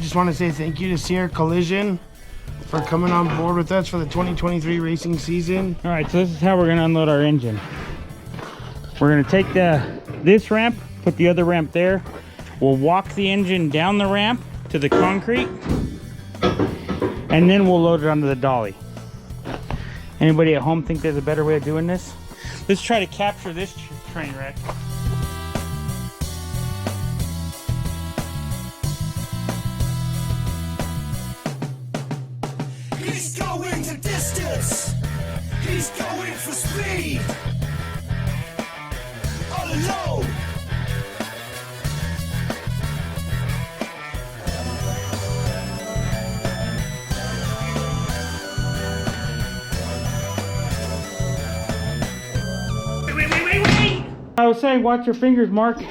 just want to say thank you to Sierra Collision for coming on board with us for the 2023 racing season. All right, so this is how we're gonna unload our engine. We're gonna take this ramp, put the other ramp there. We'll walk the engine down the ramp to the concrete, and then we'll load it onto the dolly. Anybody at home think there's a better way of doing this? Let's try to capture this train wreck. He's going the distance. He's going for speed. All alone. I was saying, watch your fingers, Mark.